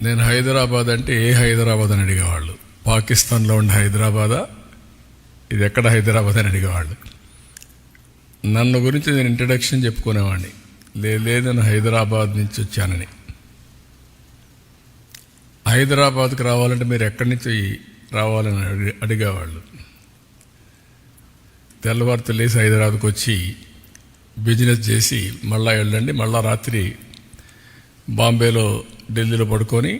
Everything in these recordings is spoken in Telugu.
నేను హైదరాబాద్ అంటే ఏ హైదరాబాద్ అని అడిగేవాళ్ళు. పాకిస్తాన్లో ఉండే హైదరాబాదా, ఇది ఎక్కడ హైదరాబాద్ అని అడిగేవాళ్ళు. నన్ను గురించి నేను ఇంట్రడక్షన్ చెప్పుకునేవాడిని, లేదు నేను హైదరాబాద్ నుంచి వచ్చానని. హైదరాబాద్కి రావాలంటే మీరు ఎక్కడి నుంచి రావాలని అడిగేవాళ్ళు. తెల్లవారితో లేసి హైదరాబాద్కి వచ్చి బిజినెస్ చేసి మళ్ళా వెళ్ళండి, మళ్ళా రాత్రి బాంబేలో ఢిల్లీలో పడుకొని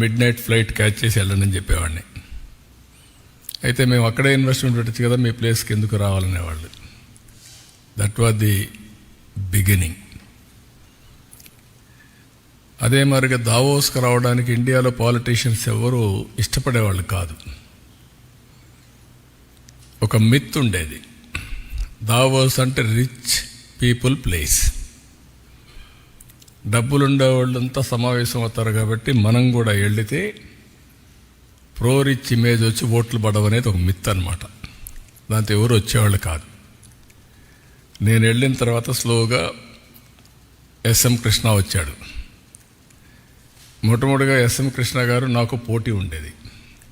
మిడ్ నైట్ ఫ్లైట్ క్యాచ్ చేసి వెళ్ళండి అని చెప్పేవాడిని. అయితే మేము అక్కడే ఇన్వెస్ట్మెంట్ పెట్టచ్చు కదా, మీ ప్లేస్కి ఎందుకు రావాలనేవాళ్ళు. That was the beginning. అదే మరిగా దావోస్కి రావడానికి ఇండియాలో పాలిటీషియన్స్ ఎవరు ఇష్టపడేవాళ్ళు కాదు. ఒక మిత్ ఉండేది, దావోస్ అంటే రిచ్ పీపుల్ ప్లేస్, డబ్బులుండేవాళ్ళంతా సమావేశం అవుతారు కాబట్టి మనం కూడా వెళితే ప్రో రిచ్ ఇమేజ్ వచ్చి ఓట్లు పడవనేది ఒక మిత్ అనమాట. దాంతో ఎవరు వచ్చేవాళ్ళు కాదు. నేను వెళ్ళిన తర్వాత స్లోగా ఎస్ఎం కృష్ణ వచ్చాడు. మొట్టమొదటిగా ఎస్ఎం కృష్ణ గారు నాకు పోటీ ఉండేది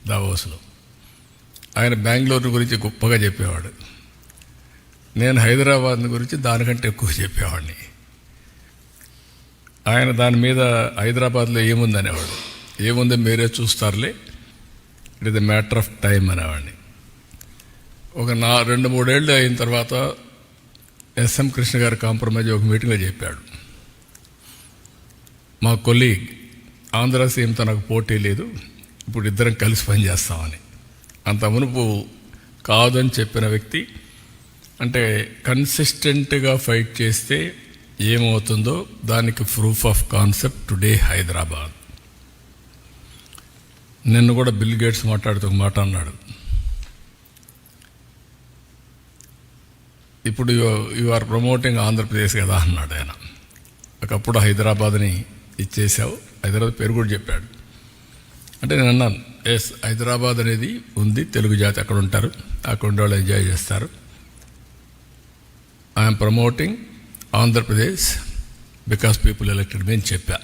దావోస్లో. ఆయన బెంగళూరు గురించి గొప్పగా చెప్పేవాడు, నేను హైదరాబాద్ గురించి దానికంటే ఎక్కువ చెప్పేవాడిని. ఆయన దాని మీద హైదరాబాద్లో ఏముందనేవాడు, ఏముందో మీరే చూస్తారులే, it is the matter of time అనేవాడిని. ఒక 2-3 ఏళ్ళు అయిన తర్వాత ఎస్ఎం కృష్ణ గారు కాంప్రమైజ్ ఒక మీటింగ్లో చెప్పాడు, మా కొలీగ్ ఆంధ్ర సీఎంతో నాకు పోటీ లేదు, ఇప్పుడు ఇద్దరం కలిసి పనిచేస్తామని. అంత మునుపు కాదని చెప్పిన వ్యక్తి, అంటే కన్సిస్టెంట్గా ఫైట్ చేస్తే ఏమవుతుందో దానికి proof of concept today Hyderabad. నిన్ను కూడా బిల్ గేట్స్ మాట్లాడుతూ మాట అన్నాడు, ఇప్పుడు యు ఆర్ ప్రమోటింగ్ ఆంధ్రప్రదేశ్ కదా అన్నాడు ఆయన. ఒకప్పుడు హైదరాబాద్ని ఇచ్చేసావు, హైదరాబాద్ పేరు కూడా చెప్పాడు. అంటే నేను అన్నాను, ఎస్ హైదరాబాద్ అనేది ఉంది, తెలుగు జాతి అక్కడ ఉంటారు, అక్కడ ఉండేవాళ్ళు ఎంజాయ్ చేస్తారు. I'm promoting Andhra Pradesh because people elected me అని చెప్పా.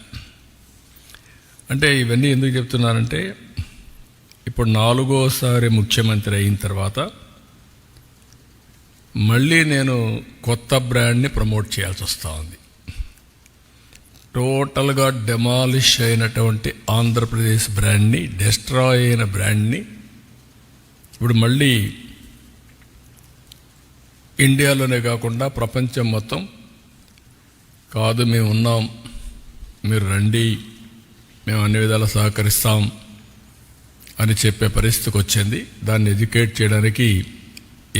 అంటే ఇవన్నీ ఎందుకు చెప్తున్నానంటే, ఇప్పుడు 4వసారి ముఖ్యమంత్రి అయిన తర్వాత మళ్ళీ నేను కొత్త బ్రాండ్ని ప్రమోట్ చేయాల్సి వస్తూ ఉంది. టోటల్గా డెమాలిష్ అయినటువంటి ఆంధ్రప్రదేశ్ బ్రాండ్ని, డెస్ట్రాయ్ అయిన బ్రాండ్ని ఇప్పుడు మళ్ళీ ఇండియాలోనే కాకుండా ప్రపంచం మొత్తం కాదు, మేము ఉన్నాం, మీరు రండి, మేము అన్ని విధాలా సహకరిస్తాం అని చెప్పే పరిస్థితికి వచ్చింది. దాన్ని ఎడ్యుకేట్ చేయడానికి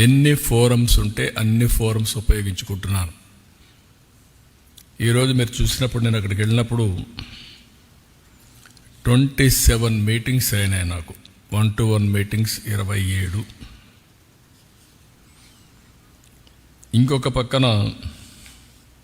ఎన్ని ఫోరమ్స్ ఉంటే అన్ని ఫోరమ్స్ ఉపయోగించుకుంటున్నాను. ఈరోజు మీరు చూసినప్పుడు, నేను అక్కడికి వెళ్ళినప్పుడు 27 మీటింగ్స్ అయినాయి నాకు, 1-to-1 మీటింగ్స్ 27. ఇంకొక పక్కన